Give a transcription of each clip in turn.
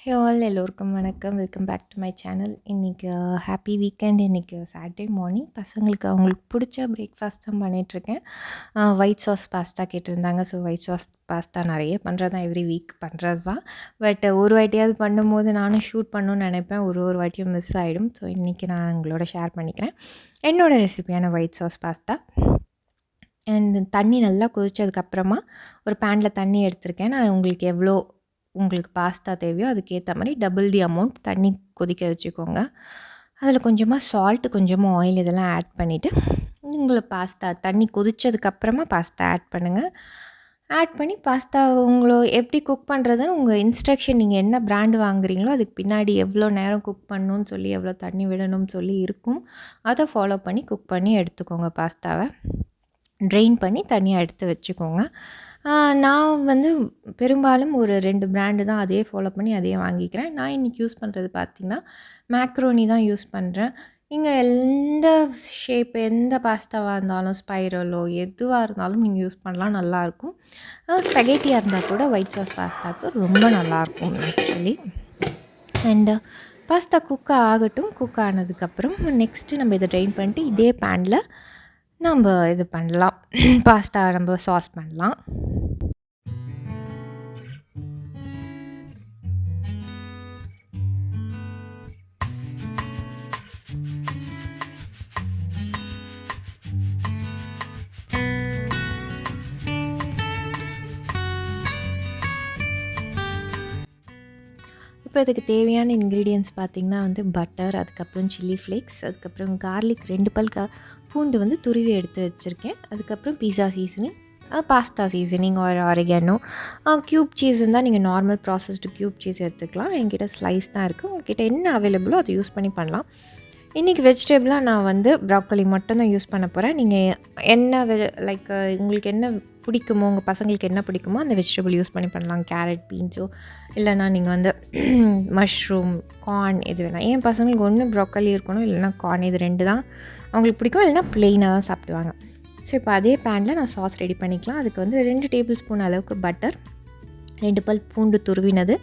ஹே all எல்லோருக்கும் வணக்கம். Welcome back to my channel. இன்றைக்கி ஹாப்பி வீக்கெண்ட். இன்றைக்கி சாட்டர்டே மார்னிங் பசங்களுக்கு அவங்களுக்கு பிடிச்ச பிரேக்ஃபாஸ்ட் தான் பண்ணிகிட்ருக்கேன். ஒயிட் சாஸ் பாஸ்தா கேட்டிருந்தாங்க. ஸோ ஒயிட் சாஸ் பாஸ்தா நிறைய பண்ணுறது தான், எவ்ரி வீக் பண்ணுறது தான். பட் ஒரு வாட்டியாவது பண்ணும்போது நானும் ஷூட் பண்ணணுன்னு நினைப்பேன், ஒரு வாட்டியும் மிஸ் ஆகிடும். ஸோ இன்றைக்கி நான் உங்களோட ஷேர் பண்ணிக்கிறேன் என்னோடய ரெசிபியான ஒயிட் சாஸ் பாஸ்தா. அண்ட் தண்ணி நல்லா கொதிச்சதுக்கப்புறமா ஒரு பேனில் தண்ணி எடுத்திருக்கேன். நான் உங்களுக்கு பாஸ்தா தேவையோ அதுக்கேற்ற மாதிரி டபுள் தி அமௌண்ட் தண்ணி கொதிக்க வச்சுக்கோங்க. அதில் கொஞ்சமாக சால்ட்டு, கொஞ்சமாக ஆயில் இதெல்லாம் ஆட் பண்ணிவிட்டு பாஸ்தா தண்ணி கொதித்ததுக்கப்புறமா பாஸ்தா ஆட் பண்ணுங்கள். ஆட் பண்ணி பாஸ்தா எப்படி குக் பண்ணுறதுன்னு உங்கள் இன்ஸ்ட்ரக்ஷன், நீங்கள் என்ன பிராண்டு வாங்குறீங்களோ அதுக்கு பின்னாடி எவ்வளோ நேரம் குக் பண்ணணும்னு சொல்லி, எவ்வளோ தண்ணி விடணும்னு சொல்லி இருக்கும். அதை ஃபாலோ பண்ணி குக் பண்ணி எடுத்துக்கோங்க. பாஸ்தாவை ட்ரெயின் பண்ணி தனியாக எடுத்து வச்சுக்கோங்க. நான் பெரும்பாலும் ஒரு 2 பிராண்டு தான் அதே ஃபாலோ பண்ணி அதே வாங்கிக்கிறேன். நான் இன்றைக்கி யூஸ் பண்ணுறது பார்த்திங்கன்னா மேக்ரோனி தான் யூஸ் பண்ணுறேன். நீங்கள் எந்த ஷேப், எந்த பாஸ்தாவாக இருந்தாலும், ஸ்பைரலோ எதுவாக இருந்தாலும் நீங்கள் யூஸ் பண்ணலாம், நல்லாயிருக்கும். ஸ்பெகேட்டியாக இருந்தால் கூட ஒயிட் சாஸ் பாஸ்தாவுக்கு ரொம்ப நல்லாயிருக்கும் ஆக்சுவலி. அண்டு பாஸ்தா குக் ஆகட்டும். குக் ஆனதுக்கப்புறம் நெக்ஸ்ட்டு நம்ம இதை ட்ரெயின் பண்ணிட்டு இதே பேனில் நம்ம இது பண்ணலாம், பாஸ்தா நம்ம சாஸ் பண்ணலாம். இப்போ இதுக்கு தேவையான இன்க்ரீடியன்ட்ஸ் பார்த்திங்கன்னா பட்டர், அதுக்கப்புறம் சில்லி ஃப்ளேக்ஸ், அதுக்கப்புறம் கார்லிக் 2 பல் பூண்டு துருவி எடுத்து வச்சுருக்கேன். அதுக்கப்புறம் pizza seasoning, pasta seasoning, oregano, cube cheese இருந்தால் நீங்கள் நார்மல் ப்ராசஸ்டு க்யூப் சீஸ் எடுத்துக்கலாம். என்கிட்ட ஸ்லைஸ் தான் இருக்குது. உங்கள்கிட்ட என்ன அவைலபிளோ அதை யூஸ் பண்ணி பண்ணலாம். இன்றைக்கி வெஜிடபிளாக நான் ப்ராக்கோலி மட்டும் தான் யூஸ் பண்ண போகிறேன். நீங்கள் என்ன உங்களுக்கு என்ன பிடிக்குமோ, உங்கள் பசங்களுக்கு என்ன பிடிக்குமோ அந்த வெஜிடபிள் யூஸ் பண்ணி பண்ணலாம். கேரட், பீன்ஸோ இல்லைனா நீங்கள் மஷ்ரூம், கார்ன் எது வேணால். என் பசங்களுக்கு ஒன்று ப்ராக்கோலி இருக்கணும், இல்லைனா கார்ன், இது 2 தான் அவங்களுக்கு பிடிக்கும். இல்லைனா ப்ளெயினாக தான் சாப்பிடுவாங்க. ஸோ இப்போ அதே பேனில் நான் சாஸ் ரெடி பண்ணிக்கலாம். அதுக்கு 2 டேபிள் ஸ்பூன் அளவுக்கு பட்டர், 2 பல் பூண்டு துருவினது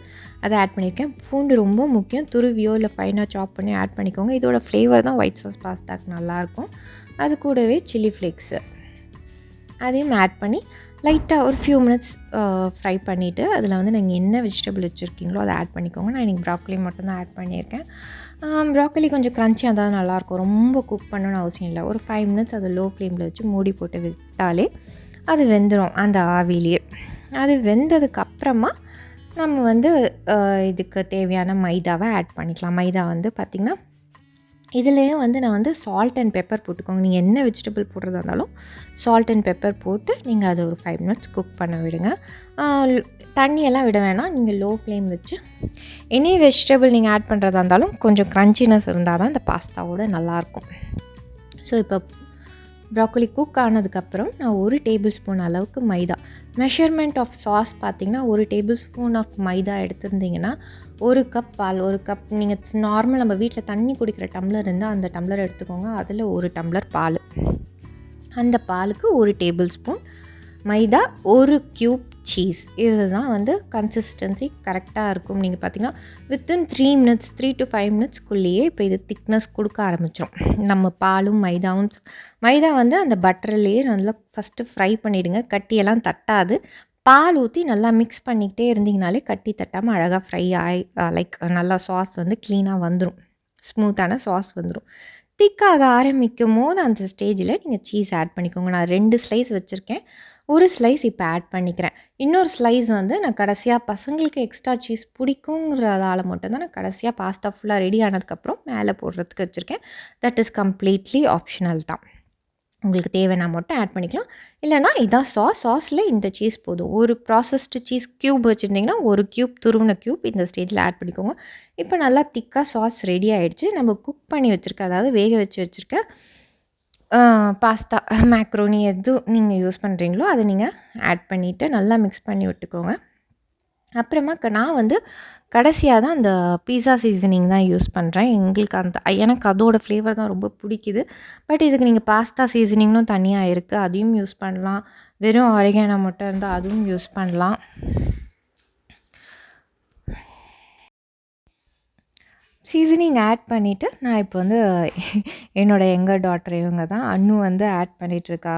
அதை ஆட் பண்ணியிருக்கேன். பூண்டு ரொம்ப முக்கியம். துருவியோ இல்லை ஃபைனாக சாப் பண்ணி ஆட் பண்ணிக்கோங்க. இதோட ஃப்ளேவர் தான் ஒயிட் சாஸ் பாஸ்தாக்கு நல்லாயிருக்கும். அது கூடவே சில்லி ஃப்ளேக்ஸு அதையும் ஆட் பண்ணி லைட்டாக ஒரு ஃபியூ மினிட்ஸ் ஃப்ரை பண்ணிவிட்டு அதில் நீங்கள் என்ன வெஜிடபிள் வச்சுருக்கீங்களோ அதை ஆட் பண்ணிக்கோங்க. நான் இன்றைக்கி ப்ராக்கோலி மட்டும் தான் ஆட் பண்ணியிருக்கேன். ப்ராக்கோலி கொஞ்சம் க்ரன்ச்சியாக தான் நல்லாயிருக்கும். ரொம்ப குக் பண்ணணும்னு அவசியம் இல்லை. ஒரு 5 மினிட்ஸ் அதை லோ ஃப்ளேமில் வச்சு மூடி போட்டு விட்டாலே அது வெந்துடும் அந்த ஆவிலேயே. அது வெந்ததுக்கப்புறமா நம்ம இதுக்கு தேவையான மைதாவை ஆட் பண்ணிக்கலாம். மைதா பார்த்திங்கன்னா இதுலேயே நான் சால்ட் அண்ட் பெப்பர் போட்டுக்கோங்க. நீங்கள் என்ன வெஜிடபிள் போடுறதா இருந்தாலும் சால்ட் அண்ட் பெப்பர் போட்டு நீங்கள் அதை ஒரு 5 மினிட்ஸ் குக் பண்ண விடுங்க. தண்ணியெல்லாம் விட வேணாம். நீங்கள் லோ ஃப்ளேம் வச்சு எனி வெஜிடபிள் நீங்கள் ஆட் பண்ணுறதா இருந்தாலும் கொஞ்சம் க்ரன்ச்சினஸ் இருந்தால் தான் இந்த பாஸ்தாவோட நல்லாயிருக்கும். ஸோ இப்போ ப்ராக்கோலி குக் ஆனதுக்கப்புறம் நான் 1 டேபிள் ஸ்பூன் அளவுக்கு மைதா, மெஷர்மெண்ட் ஆஃப் சாஸ் பார்த்திங்கன்னா 1 டேபிள் ஸ்பூன் ஆஃப் மைதா எடுத்திருந்தீங்கன்னா 1 கப் பால், 1 கப் நீங்கள் நார்மல் நம்ம வீட்டில் தண்ணி குடிக்கிற டம்ளர் இருந்தால் அந்த டம்ளர் எடுத்துக்கோங்க. அதில் 1 டம்ளர் பால், அந்த பாலுக்கு 1 டேபிள் ஸ்பூன் மைதா, 1 க்யூப் சீஸ். இதுதான் கன்சிஸ்டன்சி கரெக்டாக இருக்கும். நீங்கள் பார்த்திங்கன்னா வித்தின் 3 மினிட்ஸ் 3 to 5 மினிட்ஸ்க்குள்ளேயே இப்போ இது திக்னஸ் கொடுக்க ஆரம்பிச்சிடும். நம்ம பாலும் மைதாவும் மைதா அந்த பட்டர்லேயே நல்லா ஃபஸ்ட்டு ஃப்ரை பண்ணிவிடுங்க. கட்டியெல்லாம் தட்டாது. பால் ஊற்றி நல்லா மிக்ஸ் பண்ணிக்கிட்டே இருந்தீங்கனாலே கட்டி தட்டாமல் அழகாக ஃப்ரை ஆகி நல்லா சாஸ் க்ளீனாக வந்துடும். ஸ்மூத்தான சாஸ் வந்துடும். திக்காக ஆரம்பிக்கும் போது அந்த ஸ்டேஜில் நீங்கள் சீஸ் ஆட் பண்ணிக்கோங்க. நான் 2 ஸ்லைஸ் வச்சுருக்கேன். 1 ஸ்லைஸ் இப்போ ஆட் பண்ணிக்கிறேன். இன்னொரு ஸ்லைஸ் நான் கடைசியாக பசங்களுக்கு எக்ஸ்ட்ரா சீஸ் பிடிக்குங்கிறதால மட்டும்தான் நான் கடைசியாக பாஸ்தா ஃபுல்லாக ரெடி ஆனதுக்கப்புறம் மேலே போடுறதுக்கு வச்சுருக்கேன். தட் இஸ் கம்ப்ளீட்லி ஆப்ஷனல் தான். உங்களுக்கு தேவைன்னா மட்டும் ஆட் பண்ணிக்கலாம். இல்லைனா இதான் சாஸில் இந்த சீஸ் போதும். ஒரு ப்ராசஸ்டு சீஸ் க்யூப் வச்சுருந்திங்கன்னா 1 க்யூப் துருவின க்யூப் இந்த ஸ்டேஜில் ஆட் பண்ணிக்கோங்க. இப்போ நல்லா திக்காக சாஸ் ரெடி ஆகிடுச்சு. நம்ம குக் பண்ணி வச்சுருக்க, அதாவது வேக வச்சு வச்சுருக்க பாஸ்தா, மேக்ரோனி எது நீங்கள் யூஸ் பண்ணுறீங்களோ அதை நீங்கள் ஆட் பண்ணிவிட்டு நல்லா மிக்ஸ் பண்ணி விட்டுக்கோங்க. அப்புறமா நான் கடைசியாக தான் அந்த பீஸா சீசனிங் தான் யூஸ் பண்ணுறேன். எனக்கு அதோடய ஃப்ளேவர் தான் ரொம்ப பிடிக்குது. பட் இதுக்கு நீங்கள் பாஸ்தா சீசனிங்னும் தனியாக இருக்குது, அதையும் யூஸ் பண்ணலாம். வெறும் ஆரிகானோ மட்டும் இருந்தால் அதுவும் யூஸ் பண்ணலாம். சீசனிங் ஆட் பண்ணிவிட்டு நான் இப்போ வந்து என்னோடய யங்கர் டாட்டர் இவங்க தான் அண்ணு வந்து ஆட் பண்ணிகிட்ருக்கா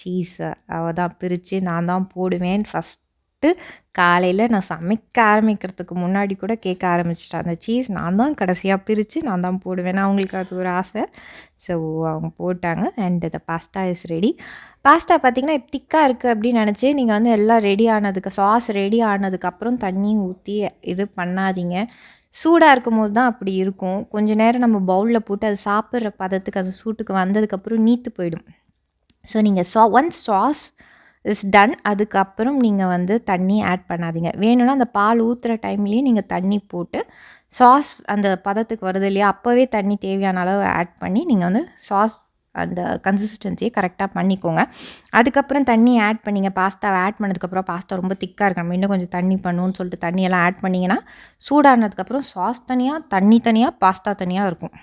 சீஸை. அவள் தான் பிரித்து நான் தான் போடுவேன். ஃபஸ்ட்டு காலையில் நான் சமைக்க ஆரம்பிக்கிறதுக்கு முன்னாடி கூட கேட்க ஆரம்பிச்சிட்டேன். அந்த சீஸ் நான் தான் கடைசியாக பிரித்து நான் தான் போடுவேன். அவங்களுக்கு அது ஒரு ஆசை. ஸோ அவங்க போட்டாங்க. And the pasta is ready. Pasta பார்த்திங்கன்னா திக்காக இருக்குது அப்படின்னு நினச்சி நீங்கள் வந்து எல்லாம் ரெடி ஆனதுக்கு சாஸ் ரெடி ஆனதுக்கப்புறம் தண்ணி ஊற்றி இது பண்ணாதீங்க. சூடாக இருக்கும்போது தான் அப்படி இருக்கும். கொஞ்சம் நேரம் நம்ம பவுலில் போட்டு அது சாப்பிட்ற பதத்துக்கு அது சூட்டுக்கு வந்ததுக்கப்புறம் நீத்து போயிடும். ஸோ நீங்கள் ஒன்ஸ் சாஸ் இஸ் டன் அதுக்கப்புறம் நீங்கள் வந்து தண்ணி ஆட் பண்ணாதீங்க. வேணும்னா அந்த பால் ஊற்றுற டைம்லேயே நீங்கள் தண்ணி போட்டு சாஸ் அந்த பதத்துக்கு வருது இல்லையா, அப்போவே தண்ணி தேவையான அளவு ஆட் பண்ணி நீங்கள் வந்து சாஸ் அந்த கன்சிஸ்டன்சியை கரெக்டாக பண்ணிக்கோங்க. அதுக்கப்புறம் தண்ணி ஆட் பண்ணிங்க. பாஸ்தாவை ஆட் பண்ணதுக்கப்புறம் பாஸ்தா ரொம்ப திக்காக இருக்கு, நம்ம இன்னும் கொஞ்சம் தண்ணி பண்ணுவோன்னு சொல்லிட்டு தண்ணியெல்லாம் ஆட் பண்ணிங்கன்னா சூடானதுக்கப்புறம் சாஸ் தனியாக, தண்ணி தனியாக, பாஸ்தா தனியாக இருக்கும்.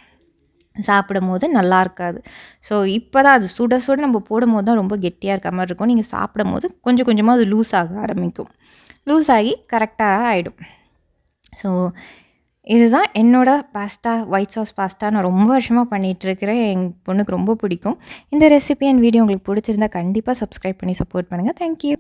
சாப்பிடும் போது நல்லா இருக்காது. ஸோ இப்போ தான் அது சுட சுட நம்ம போடும்போது தான் ரொம்ப கெட்டியாக இருக்க மாதிரி இருக்கும். நீங்கள் சாப்பிடும் போது கொஞ்சம் கொஞ்சமாக அது லூஸ் ஆக ஆரம்பிக்கும். லூஸ் ஆகி கரெக்டாக ஆகிடும். ஸோ இதுதான் என்னோடய பாஸ்தா, ஒயிட் சாஸ் பாஸ்தா. நான் ரொம்ப வருஷமாக பண்ணிகிட்ருக்கிறேன். என் பொண்ணுக்கு ரொம்ப பிடிக்கும். இந்த ரெசிபி அண்ட் வீடியோ உங்களுக்கு பிடிச்சிருந்தா கண்டிப்பாக சப்ஸ்கிரைப் பண்ணி சப்போர்ட் பண்ணுங்கள். தேங்க்யூ.